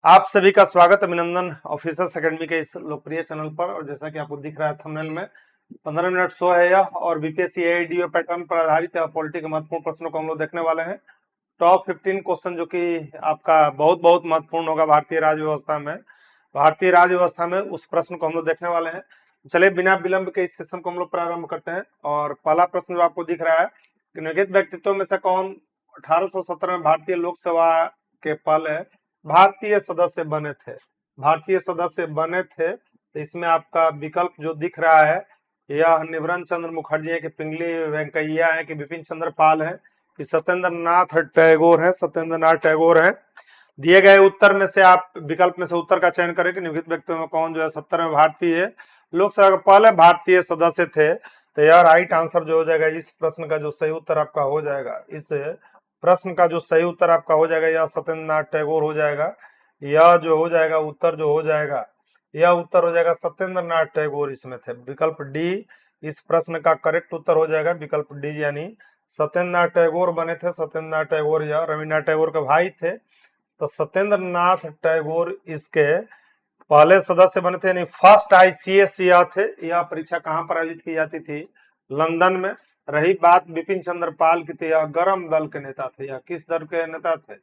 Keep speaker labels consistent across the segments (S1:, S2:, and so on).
S1: आप सभी का स्वागत अभिनंदन ऑफिसर्स एकेडमी के इस लोकप्रिय चैनल पर। और जैसा कि आपको दिख रहा है थंबनेल में 15 मिनट शो है यह, और बीपीएससी एआईडीओ पैटर्न पर आधारित पॉलिटी के महत्वपूर्ण प्रश्नों को हम लोग देखने वाले हैं। टॉप 15 क्वेश्चन जो कि आपका बहुत बहुत महत्वपूर्ण होगा भारतीय राज्य व्यवस्था में। भारतीय राज्य व्यवस्था में उस प्रश्न को हम लोग देखने वाले हैं। चलिए बिना विलंब के इस सेशन को हम लोग प्रारंभ करते हैं। और पहला प्रश्न जो आपको दिख रहा है कि निम्नलिखित व्यक्तित्व में से कौन 1870 में भारतीय लोक सेवा के पहले भारतीय सदस्य बने थे। भारतीय सदस्य बने थे तो इसमें आपका विकल्प जो दिख रहा है यह निवरण चंद्र मुखर्जी है, कि पिंगली वेंकैया है, कि बिपिन चंद्र पाल है, कि सत्येंद्र नाथ टैगोर है। सत्येंद्र नाथ टैगोर है। दिए गए उत्तर में से आप विकल्प में से उत्तर का चयन करें कि निम्नलिखित व्यक्तियों में कौन जो है 70 में भारतीय लोकसभा के पहले भारतीय सदस्य थे। तो यह राइट आंसर जो हो जाएगा इस प्रश्न का जो सही उत्तर आपका हो जाएगा, इस प्रश्न का जो सही उत्तर आपका हो जाएगा यह सत्येंद्र नाथ टैगोर हो जाएगा। यह जो हो जाएगा उत्तर जो हो जाएगा यह उत्तर हो जाएगा सत्येंद्र नाथ टैगोर इसमें थे। विकल्प डी इस प्रश्न का करेक्ट उत्तर हो जाएगा, विकल्प डी यानी सत्येंद्र नाथ टैगोर बने थे। सत्येंद्र नाथ टैगोर यह रविन्द्रनाथ टैगोर के भाई थे। तो सत्येंद्र नाथ टैगोर इसके पहले सदस्य बने थे, यानी फर्स्ट आईसीएस यह थे। यह परीक्षा कहाँ पर आयोजित की जाती थी? लंदन में। रही बात बिपिन चंद्र पाल की, तो यह गरम दल के नेता थे। यह किस दल के नेता थे?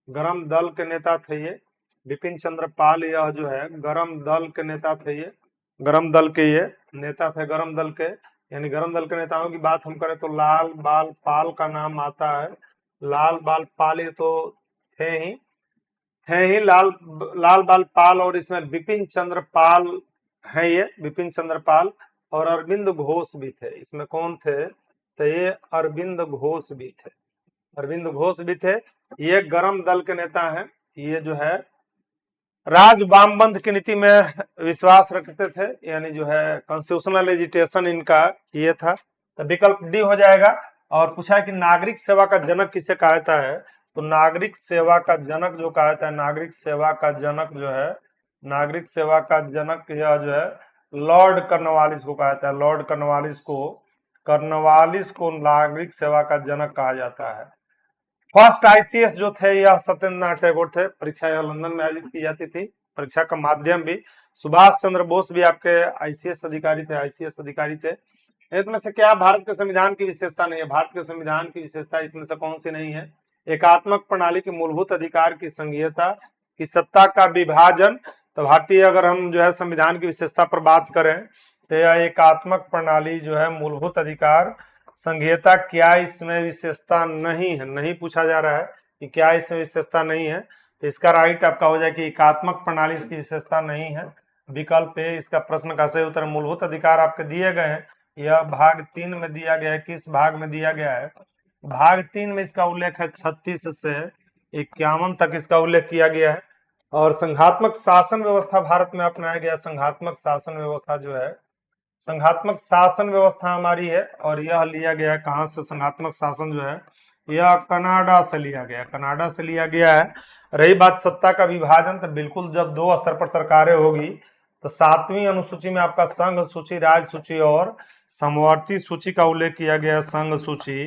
S1: गरम दल के नेता थे ये बिपिन चंद्र पाल। यह जो है गरम दल के नेता थे, ये गरम दल के ये नेता थे। गरम दल के यानी गरम दल के नेताओं की बात हम करें तो लाल बाल पाल का नाम आता है। लाल बाल पाल ये तो थे ही लाल बाल पाल, और इसमें बिपिन चंद्र पाल है, ये बिपिन चंद्र पाल। और अरविंद घोष भी थे। इसमें कौन थे? तो ये अरविंद घोष भी थे। अरविंद घोष भी थे। ये गरम दल के नेता हैं। ये जो है राज वामबंध की नीति में विश्वास रखते थे, यानी जो है कॉन्स्टिट्यूशनल एजिटेशन इनका ये था। तो विकल्प डी हो जाएगा। और पूछा है कि नागरिक सेवा का जनक किसे कहा जाता है? तो नागरिक सेवा का जनक जो कहा जाता है, नागरिक सेवा का जनक जो है, नागरिक सेवा का जनक यह जो है लॉर्ड कॉर्नवालिस को कहा जाता है। लॉर्ड कॉर्नवालिस को नागरिक सेवा का जनक कहा जाता है। फर्स्ट आईसीएस जो थे यह सत्येंद्र नाथ टैगोर थे। परीक्षा यह लंदन में आयोजित की जाती थी। परीक्षा का माध्यम भी सुभाष चंद्र बोस भी आपके आईसीएस अधिकारी थे। आईसीएस अधिकारी थे। इसमें से क्या भारत के संविधान की विशेषता नहीं है? भारत के संविधान की विशेषता इसमें से कौन सी नहीं है? एकात्मक प्रणाली के मूलभूत अधिकार की संघीयता, की सत्ता का विभाजन। तो भारतीय अगर हम जो है संविधान की विशेषता पर बात करें तो यह एकात्मक प्रणाली जो है, मूलभूत अधिकार, संघीयता, क्या इसमें विशेषता नहीं है? नहीं पूछा जा रहा है कि क्या इसमें विशेषता नहीं है। तो इसका राइट आपका हो जाए कि एकात्मक प्रणाली इसकी विशेषता नहीं है। विकल्प ए इसका प्रश्न का सही उत्तर। मूलभूत अधिकार आपके दिए गए हैं, यह भाग 3 में दिया गया है। किस भाग में दिया गया है? भाग 3 में इसका उल्लेख है। 36 से 51 तक इसका उल्लेख किया गया है। और संघात्मक शासन व्यवस्था भारत में अपनाया गया। संघात्मक शासन व्यवस्था जो है, संघात्मक शासन व्यवस्था हमारी है। और यह लिया गया है कहाँ से? संघात्मक शासन जो है यह कनाडा से लिया गया। कनाडा से लिया गया है। रही बात सत्ता का विभाजन, तो बिल्कुल जब 2 स्तर पर सरकारें होगी तो 7वीं अनुसूची में आपका संघ सूची, राज्य सूची और समवर्ती सूची का उल्लेख किया गया। संघ सूची,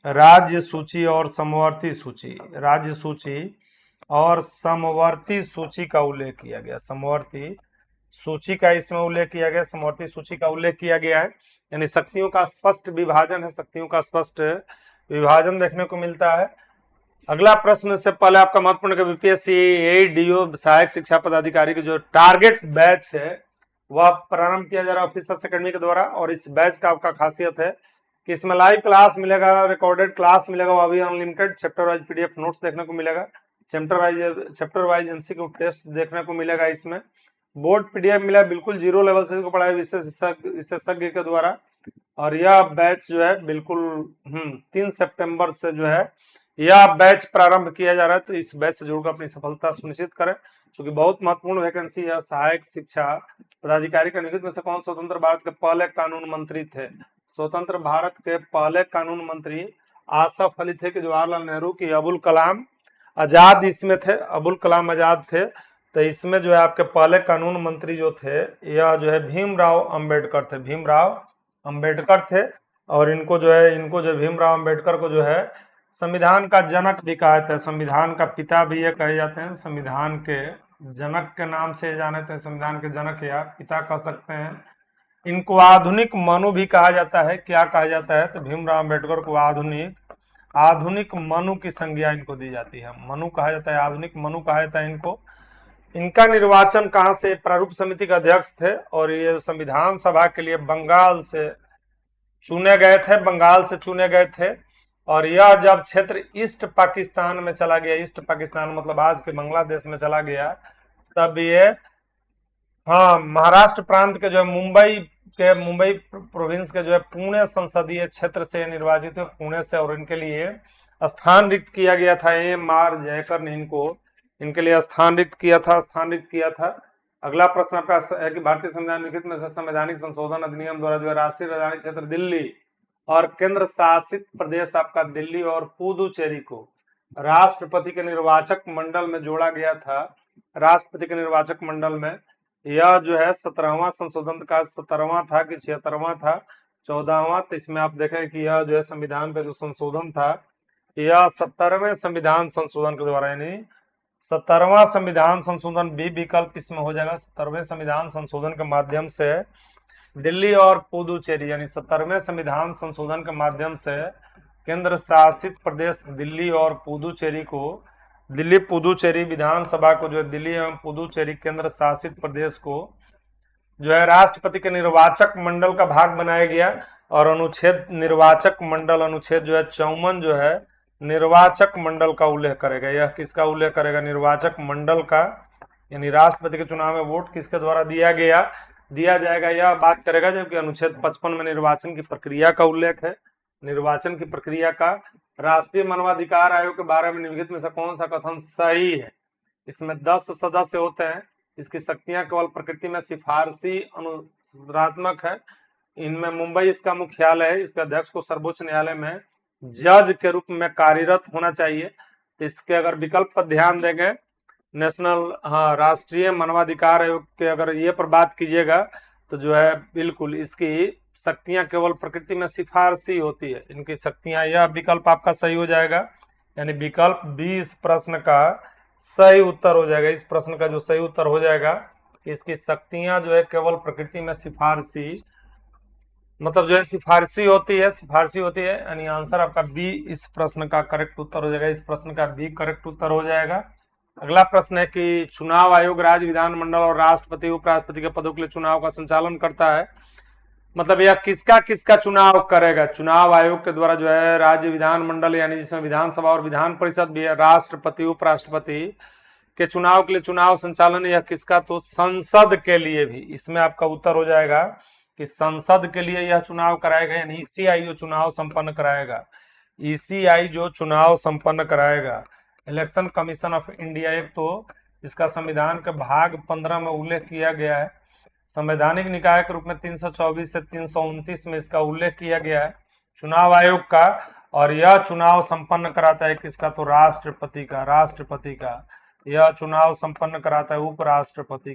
S1: राज्य सूची और समवर्ती सूची, राज्य सूची और समवर्ती सूची का उल्लेख किया गया। समवर्ती सूची का इसमें उल्लेख किया गया, समवर्ती सूची का उल्लेख किया गया है। यानी शक्तियों का स्पष्ट विभाजन है। शक्तियों का स्पष्ट विभाजन देखने को मिलता है। अगला प्रश्न से पहले आपका महत्वपूर्ण है बीपीएससी एडीओ सहायक शिक्षा पदाधिकारी की जो टारगेट बैच है वह प्रारंभ किया जा रहा है ऑफिसर्स एकेडमी के द्वारा। और इस बैच का आपका खासियत है कि इसमें लाइव क्लास मिलेगा, रिकॉर्डेड क्लास मिलेगा, वो अभी unlimited, chapter wise PDF notes देखने को मिलेगा, चैप्टर वाइज एमसीक्यू टेस्ट देखने को मिलेगा। इसमें बोर्ड पीडीएफ मिला बिल्कुल 0 लेवल से पढ़ाया विशेषज्ञ के द्वारा। और यह बैच जो है बिल्कुल 3 सितंबर से जो है यह बैच प्रारंभ किया जा रहा है। तो इस बैच से जुड़कर अपनी सफलता सुनिश्चित करें, क्योंकि बहुत महत्वपूर्ण वैकेंसी है। सहायक शिक्षा पदाधिकारी का नियुक्त में से कौन स्वतंत्र भारत के पहले कानून मंत्री थे? स्वतंत्र भारत के पहले कानून मंत्री आसफ अली थे, कि जवाहरलाल नेहरू की अबुल कलाम आजाद इसमें थे। अबुल कलाम आजाद थे। तो इसमें जो है आपके पहले कानून मंत्री जो थे यह जो है भीमराव अंबेडकर थे। भीमराव अंबेडकर थे। और इनको जो भीमराव अंबेडकर को जो है संविधान का जनक भी कहा जाता है, संविधान का पिता भी ये कहे जाते हैं, संविधान के जनक के नाम से जाने जाते हैं, संविधान के जनक या पिता कह सकते हैं। इनको आधुनिक मनु भी कहा जाता है। क्या कहा जाता है? तो भीमराव अम्बेडकर को आधुनिक मनु की संज्ञा इनको दी जाती है, मनु कहा जाता है, आधुनिक मनु कहा जाता है इनको। इनका निर्वाचन कहाँ से? प्रारूप समिति के अध्यक्ष थे और ये संविधान सभा के लिए बंगाल से चुने गए थे, बंगाल से चुने गए थे। और यह जब क्षेत्र ईस्ट पाकिस्तान में चला गया, ईस्ट पाकिस्तान मतलब आज के बांग्लादेश में चला गया, तब ये महाराष्ट्र प्रांत के जो है मुंबई प्रोविंस के जो है पुणे संसदीय क्षेत्र से निर्वाचित हुए, पुणे से, और इनके लिए स्थान रिक्त किया गया था। M.R. जयकर ने इनके लिए स्थान रिक्त किया था। अगला प्रश्न आपका है कि भारतीय संविधान लिखित में से संवैधानिक संशोधन अधिनियम द्वारा जो है राष्ट्रीय राजधानी क्षेत्र दिल्ली और केंद्र शासित प्रदेश आपका दिल्ली और पुदुचेरी को राष्ट्रपति के निर्वाचक मंडल में जोड़ा गया था। राष्ट्रपति के निर्वाचक मंडल में यह जो है 17वां संशोधन का 17वां था कि 76वां था, 14वां। तो इसमें आप देखें कि यह जो है संविधान का जो संशोधन था यह 17वें संविधान संशोधन के द्वारा, यानी 17वां संविधान संशोधन बी विकल्प इसमें हो जाएगा। 17वें संविधान संशोधन के माध्यम से दिल्ली और पुदुचेरी, यानी 17वें संविधान संशोधन के माध्यम से केंद्र शासित प्रदेश दिल्ली और पुदुचेरी को, दिल्ली पुदुचेरी विधानसभा को जो है दिल्ली एवं पुदुचेरी केंद्र शासित प्रदेश को जो है राष्ट्रपति के निर्वाचक मंडल का भाग बनाया गया। और अनुच्छेद निर्वाचक मंडल अनुच्छेद जो है 54 जो है निर्वाचक मंडल का उल्लेख करेगा। यह किसका उल्लेख करेगा? निर्वाचक मंडल का, यानी राष्ट्रपति के चुनाव में वोट किसके द्वारा दिया जाएगा, यह बात करेगा। जबकि अनुच्छेद 55 में निर्वाचन की प्रक्रिया का उल्लेख है। निर्वाचन की प्रक्रिया का राष्ट्रीय मानवाधिकार आयोग के बारे में निम्नलिखित में से कौन सा कथन सही है? इसमें 10 सदस्य होते हैं, इसकी शक्तियां केवल प्रकृति में सिफारसी अनुरात्मक है। इनमें मुंबई इसका मुख्यालय है, इसके अध्यक्ष को सर्वोच्च न्यायालय में जज के रूप में कार्यरत होना चाहिए। तो इसके अगर विकल्प पर ध्यान देंगे, राष्ट्रीय मानवाधिकार आयोग के अगर ये पर बात कीजिएगा तो जो है बिल्कुल इसकी शक्तियां केवल प्रकृति में सिफारसी होती है, इनकी शक्तियां, यह विकल्प आपका सही हो जाएगा। यानी विकल्प 20 प्रश्न का सही उत्तर हो जाएगा। इस प्रश्न का जो सही उत्तर हो जाएगा कि इसकी शक्तियां जो है केवल प्रकृति में सिफारसी, मतलब जो है सिफारसी होती है, यानी आंसर आपका बी इस प्रश्न का करेक्ट उत्तर हो जाएगा। इस प्रश्न का बी करेक्ट उत्तर हो जाएगा। अगला प्रश्न है कि चुनाव आयोग राज्य विधानमंडल और राष्ट्रपति उपराष्ट्रपति के पदों के लिए चुनाव का संचालन करता है। मतलब यह किसका चुनाव करेगा? चुनाव आयोग के द्वारा जो है राज्य विधानमंडल, यानी जिसमें विधानसभा और विधान परिषद भी है, राष्ट्रपति उपराष्ट्रपति के चुनाव के लिए चुनाव संचालन यह किसका? तो संसद के लिए भी। इसमें आपका उत्तर हो जाएगा कि संसद के लिए यह चुनाव कराएगा, यानी ईसीआई जो चुनाव संपन्न कराएगा, ईसीआई जो चुनाव संपन्न कराएगा। इलेक्शन कमीशन ऑफ इंडिया एक तो इसका संविधान के भाग 15 में उल्लेख किया गया है। संवैधानिक निकाय के रूप में 324 से 329 में इसका उल्लेख किया गया है चुनाव आयोग का। और यह चुनाव संपन्न कराता है किसका? तो राष्ट्रपति का। यह चुनाव संपन्न कराता है उपराष्ट्रपति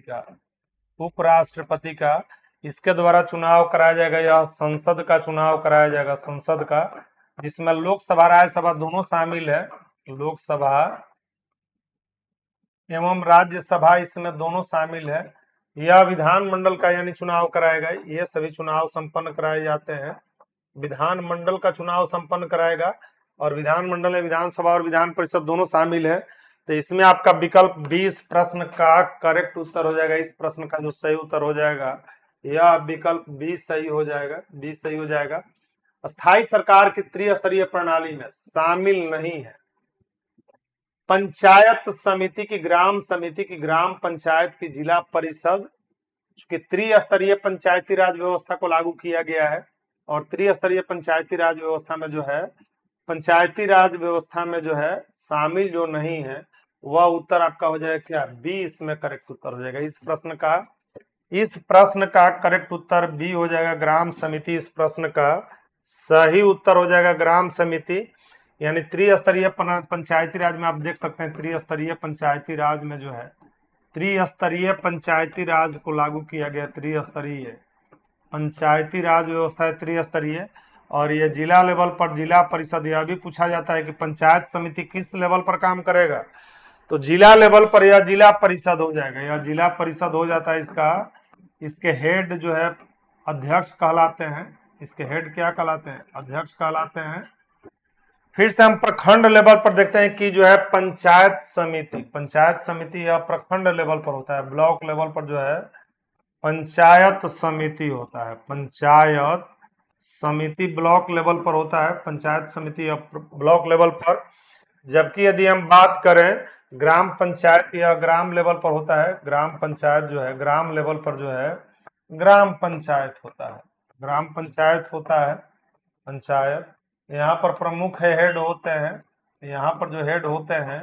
S1: का। इसके द्वारा चुनाव कराया जाएगा। यह संसद का चुनाव कराया जाएगा, संसद का, जिसमें लोकसभा राज्यसभा दोनों शामिल है। लोकसभा एवं राज्यसभा इसमें दोनों शामिल है। यह विधानमंडल का यानी चुनाव कराएगा। ये सभी चुनाव संपन्न कराए जाते हैं। विधानमंडल का चुनाव संपन्न कराएगा और विधानमंडल में विधानसभा और विधान परिषद दोनों शामिल है। तो इसमें आपका विकल्प 20 प्रश्न का करेक्ट उत्तर हो जाएगा। इस प्रश्न का जो सही उत्तर हो जाएगा यह विकल्प 20 सही हो जाएगा। स्थायी सरकार की त्रिस्तरीय प्रणाली में शामिल नहीं है पंचायत समिति की, ग्राम समिति की, ग्राम पंचायत की, जिला परिषद की। त्रिस्तरीय पंचायती राज व्यवस्था को लागू किया गया है और त्रिस्तरीय पंचायती राज व्यवस्था में जो है शामिल जो नहीं है वह उत्तर आपका हो जाएगा क्या? 20 में करेक्ट उत्तर हो जाएगा। इस प्रश्न का करेक्ट उत्तर बी हो जाएगा, ग्राम समिति। इस प्रश्न का सही उत्तर हो जाएगा ग्राम समिति। यानी त्रिस्तरीय पंचायती राज में आप देख सकते हैं, त्रिस्तरीय पंचायती राज में जो है त्रिस्तरीय पंचायती राज को लागू किया गया। त्रिस्तरीय पंचायती राज व्यवस्था है त्रिस्तरीय, और ये जिला लेवल पर जिला परिषद, यह भी पूछा जाता है कि पंचायत समिति किस लेवल पर काम करेगा, तो जिला लेवल पर यह जिला परिषद हो जाएगा, यह जिला परिषद हो जाता है इसका। इसके हेड जो है अध्यक्ष कहलाते हैं, इसके हेड क्या कहलाते हैं, अध्यक्ष कहलाते हैं। फिर से हम प्रखंड लेवल पर देखते हैं कि जो है पंचायत समिति या प्रखंड लेवल पर होता है। ब्लॉक लेवल पर जो है पंचायत समिति होता है, पंचायत समिति ब्लॉक लेवल पर होता है, पंचायत समिति या ब्लॉक लेवल पर। जबकि यदि हम बात करें ग्राम पंचायत या ग्राम लेवल पर होता है, ग्राम पंचायत जो है ग्राम लेवल पर जो है ग्राम पंचायत होता है, ग्राम पंचायत होता है पंचायत। यहाँ पर प्रमुख हेड होते हैं, यहाँ पर जो हेड होते हैं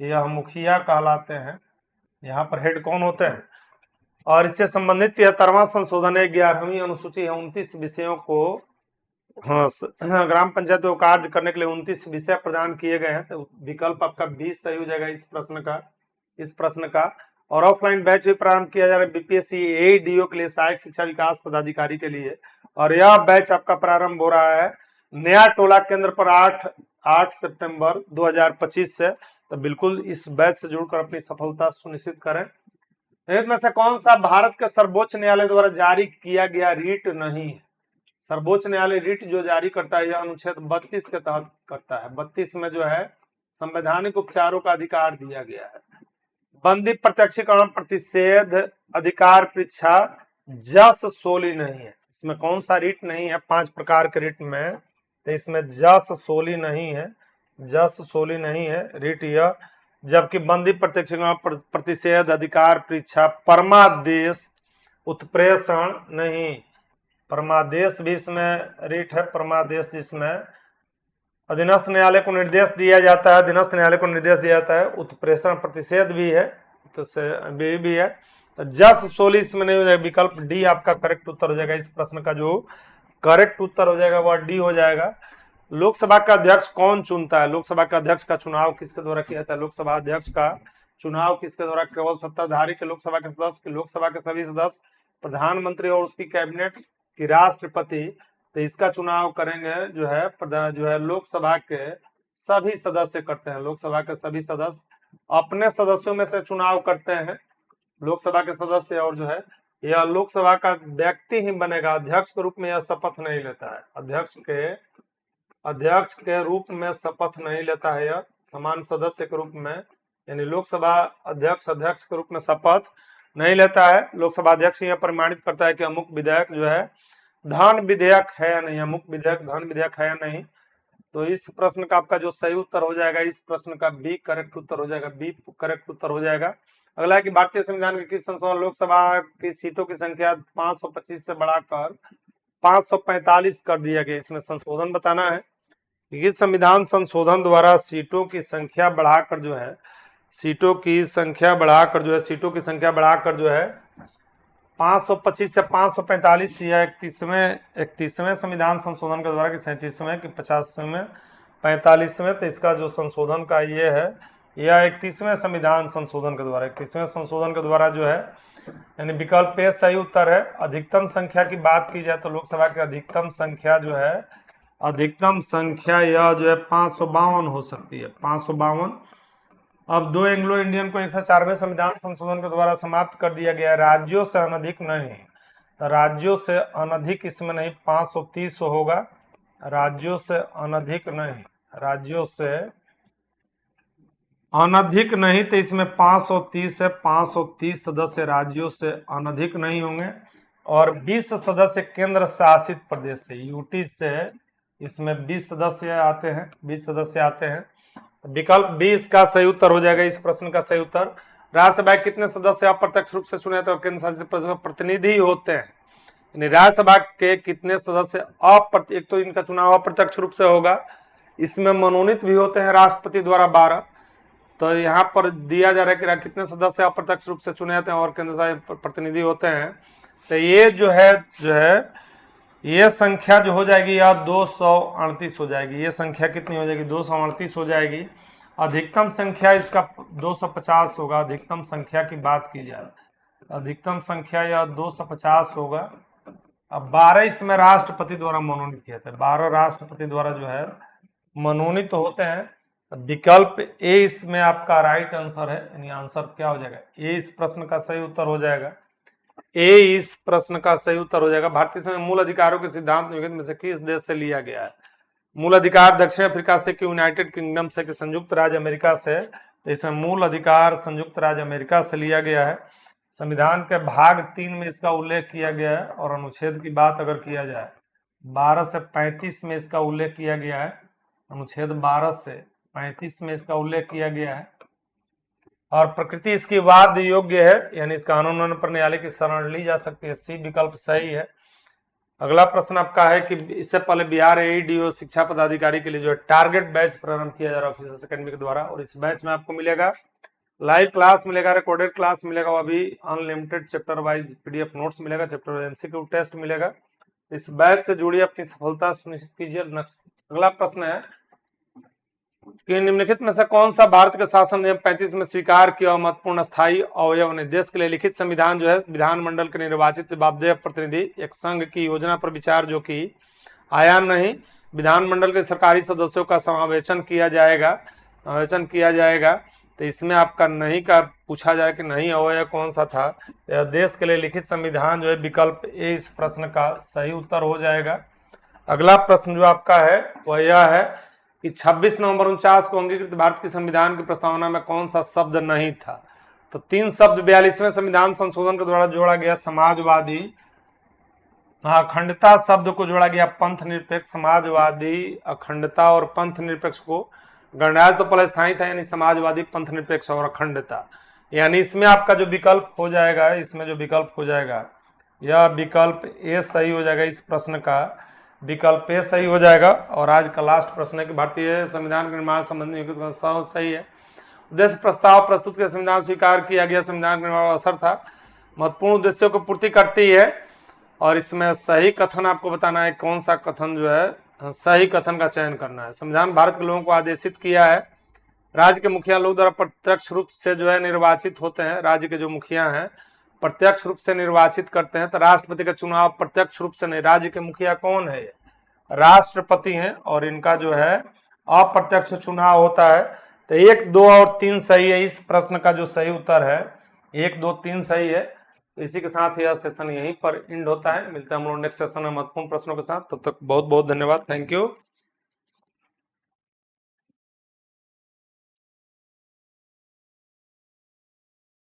S1: यह मुखिया कहलाते हैं, यहाँ पर हेड कौन होते हैं। और इससे संबंधित 73वां संशोधन है, 11वीं अनुसूची है, 29 विषयों को ग्राम पंचायत को कार्य करने के लिए 29 विषय प्रदान किए गए हैं। तो विकल्प आपका 20 सही हो जाएगा इस प्रश्न का। और ऑफलाइन बैच भी प्रारंभ किया जा रहा है बीपीएससी एडीओ के लिए, सहायक शिक्षा विकास पदाधिकारी के लिए। और यह बैच आपका प्रारंभ हो रहा है नया टोला केंद्र पर 8 सितंबर 2025 से। तो बिल्कुल इस बैच से जुड़कर अपनी सफलता सुनिश्चित करें। इनमें से कौन सा भारत के सर्वोच्च न्यायालय द्वारा जारी किया गया रीट नहीं है। सर्वोच्च न्यायालय रीट जो जारी करता है यह अनुच्छेद 32 के तहत करता है। 32 में जो है संवैधानिक उपचारों का अधिकार दिया गया है। बंदी प्रत्यक्षीकरण प्रतिषेध अधिकार परीक्षा जस सोली नहीं है। इसमें कौन सा रीट नहीं है 5 प्रकार के रीट में, तो इसमें जस सोली नहीं है, जस सोली नहीं है रीट यह। जबकि बंदी प्रत्यक्षीकरण प्रतिषेध अधिकार परीक्षा परमादेश उत्प्रेषण नहीं, परमादेश भी इसमें रीट है, परमादेश इसमें अधीनस्थ न्यायालय को निर्देश दिया जाता है, अधीनस्थ न्यायालय को निर्देश दिया जाता है। उत्प्रेषण प्रतिषेध भी है, तो से भी है। तो जस सोली इसमें नहीं हो जाएगा, विकल्प डी आपका करेक्ट उत्तर हो जाएगा। इस प्रश्न का जो करेक्ट उत्तर हो जाएगा वह डी हो जाएगा। लोकसभा का अध्यक्ष कौन चुनता है, लोकसभा का अध्यक्ष का चुनाव किसके द्वारा किया जाता है, लोकसभा अध्यक्ष का चुनाव किसके द्वारा, केवल सत्ताधारी के लोकसभा के सदस्य, लोकसभा के सभी सदस्य, प्रधानमंत्री और उसकी कैबिनेट की राष्ट्रपति। तो इसका चुनाव करेंगे जो है लोकसभा के सभी सदस्य करते हैं, लोकसभा के सभी सदस्य अपने सदस्यों में से चुनाव करते हैं लोकसभा के सदस्य। और जो है यह लोकसभा का व्यक्ति ही बनेगा, अध्यक्ष के रूप में यह शपथ नहीं लेता है, अध्यक्ष के रूप में शपथ नहीं लेता है यह, समान सदस्य के रूप में, यानी लोकसभा अध्यक्ष के रूप में शपथ नहीं लेता है। लोकसभा अध्यक्ष यह प्रमाणित करता है कि अमुक विधेयक जो है धन विधेयक है या नहीं, अमुक विधेयक धन विधेयक है या नहीं। तो इस प्रश्न का आपका जो सही उत्तर हो जाएगा, इस प्रश्न का बी करेक्ट उत्तर हो जाएगा, बी करेक्ट उत्तर हो जाएगा। अगला है कि भारतीय संविधान के किस संशोधन लोकसभा की सीटों की संख्या 525 से बढ़ाकर 545 कर दिया गया। इसमें संशोधन बताना है कि संविधान संशोधन द्वारा सीटों की संख्या बढ़ाकर जो है 525 से 545 या 31वें संविधान संशोधन के द्वारा कि 37वें कि 50वें 45वें। तो इसका जो संशोधन का ये है यह 31वें संविधान संशोधन के द्वारा, 31वें संशोधन के द्वारा जो है, यानी विकल्प ए सही उत्तर है। अधिकतम संख्या की बात की जाए तो लोकसभा की अधिकतम संख्या जो है, अधिकतम संख्या यह जो है 552 हो सकती है, 552। अब 2 एंग्लो इंडियन को 104वें संविधान संशोधन के द्वारा समाप्त कर दिया गया। राज्यों से अनधिक नहीं, तो राज्यों से अनधिक इसमें नहीं, 530 होगा। राज्यों से अनधिक नहीं, राज्यों से अनधिक नहीं, तो इसमें 530 है, 530 सदस्य राज्यों से अनधिक नहीं होंगे। और 20 सदस्य केंद्र शासित प्रदेश से, यूटी से इसमें 20 सदस्य आते हैं, 20 सदस्य आते हैं। विकल्प 20 का सही उत्तर हो जाएगा इस प्रश्न का सही उत्तर। राज्यसभा कितने सदस्य अप्रत्यक्ष रूप से चुने जाते हैं, केंद्र शासित प्रदेश प्रतिनिधि होते हैं। यानी राज्यसभा के कितने सदस्य एक तो इनका चुनाव अप्रत्यक्ष रूप से होगा, इसमें मनोनीत भी होते हैं राष्ट्रपति द्वारा 12। तो यहाँ पर दिया जा रहा है कि कितने सदस्य अप्रत्यक्ष रूप से चुने जाते हैं और केंद्र शासित प्रतिनिधि होते हैं। तो ये जो है ये संख्या जो हो जाएगी यह 238 हो जाएगी। ये संख्या कितनी हो जाएगी, 238 हो जाएगी। अधिकतम संख्या इसका 250 होगा। अधिकतम संख्या की बात की जाए, अधिकतम संख्या यह 250 होगा। अब 12 इसमें राष्ट्रपति द्वारा मनोनीत किए थे, 12 राष्ट्रपति द्वारा जो है मनोनीत तो होते हैं। विकल्प ए इसमें आपका राइट आंसर है, यानी आंसर क्या हो जाएगा, ए इस प्रश्न का सही उत्तर हो जाएगा। ए इस प्रश्न का सही उत्तर हो जाएगा। भारतीय संविधान मूल अधिकारों के सिद्धांत निम्नलिखित में से किस देश से लिया गया है? मूल अधिकार दक्षिण अफ्रीका से कि यूनाइटेड किंगडम से कि संयुक्त राज्य अमेरिका से? तो इसमें मूल अधिकार संयुक्त राज्य अमेरिका से लिया गया है। संविधान के भाग 3 में इसका उल्लेख किया गया है, और अनुच्छेद की बात अगर किया जाए 12 से 35 में इसका उल्लेख किया गया है। अनुच्छेद 12 से 35 में इसका उल्लेख किया गया है। और प्रकृति इसकी वाद योग्य है, यानी इसका कानून पर न्यायालय की शरण ली जा सकती है। सी विकल्प सही है। अगला प्रश्न आपका है कि इससे पहले बिहार एईडीओ शिक्षा पदाधिकारी के लिए जो है टारगेट बैच प्रारंभ किया जा रहा है ऑफिसर्स अकेडमी के द्वारा, और इस बैच में आपको मिलेगा लाइव क्लास मिलेगा, रिकॉर्डेड क्लास मिलेगा, वो अभी unlimited chapter wise PDF notes मिलेगा, चैप्टर एमसीक्यू टेस्ट मिलेगा। इस बैच से जुड़ी अपनी सफलता सुनिश्चित कीजिए। अगला प्रश्न है कि निम्नलिखित में से कौन सा भारत के शासन नियम 35 में स्वीकार किया महत्वपूर्ण स्थायी अवयव ने? देश के लिए लिखित संविधान जो है विधानमंडल के निर्वाचित जवाबदेह प्रतिनिधि एक संघ की योजना पर विचार जो कि आया नहीं, विधानमंडल के सरकारी सदस्यों का समावेशन किया जाएगा। तो इसमें आपका नहीं का पूछा जाए कि नहीं अवयव कौन सा था। देश के लिए लिखित संविधान जो है विकल्प ए इस प्रश्न का सही उत्तर हो जाएगा। अगला प्रश्न जो आपका है वह यह है कि 26 नवंबर 49 को अंगीकृत भारत के संविधान की प्रस्तावना में कौन सा शब्द नहीं था? तो 3 शब्द 42वें संविधान संशोधन के द्वारा जोड़ा गया समाजवादी, अखंडता शब्द को जोड़ा गया पंथ निरपेक्ष, समाजवादी अखंडता और पंथ निरपेक्ष को गणराज्य तो पहले स्थायी था, यानी समाजवादी पंथ निरपेक्ष और अखंडता, यानी इसमें आपका जो विकल्प हो जाएगा, इसमें जो विकल्प हो जाएगा यह विकल्प ए सही हो जाएगा। इस प्रश्न का विकल्प ए सही हो जाएगा। और आज का लास्ट प्रश्न है कि भारतीय संविधान के निर्माण संबंधी सही है। उद्देश्य प्रस्ताव प्रस्तुत के संविधान स्वीकार किया गया संविधान का निर्माण असर था, महत्वपूर्ण उद्देश्यों को पूर्ति करती है। और इसमें सही कथन आपको बताना है, कौन सा कथन जो है सही कथन का चयन करना है। संविधान भारत के लोगों को आदेशित किया है। राज्य के मुखिया लोग द्वारा प्रत्यक्ष रूप से जो है निर्वाचित होते हैं। राज्य के जो मुखिया हैं प्रत्यक्ष रूप से निर्वाचित करते हैं। तो राष्ट्रपति का चुनाव प्रत्यक्ष रूप से नहीं, राज्य के मुखिया कौन है? राष्ट्रपति हैं, और इनका जो है अप्रत्यक्ष चुनाव होता है। तो 1, 2 और 3 सही है। इस प्रश्न का जो सही उत्तर है 1, 2, 3 सही है। इसी के साथ यह सेशन यहीं पर एंड होता है। मिलते हैं हम लोग नेक्स्ट सेशन में महत्वपूर्ण प्रश्नों के साथ। तब तक बहुत बहुत धन्यवाद। Thank you.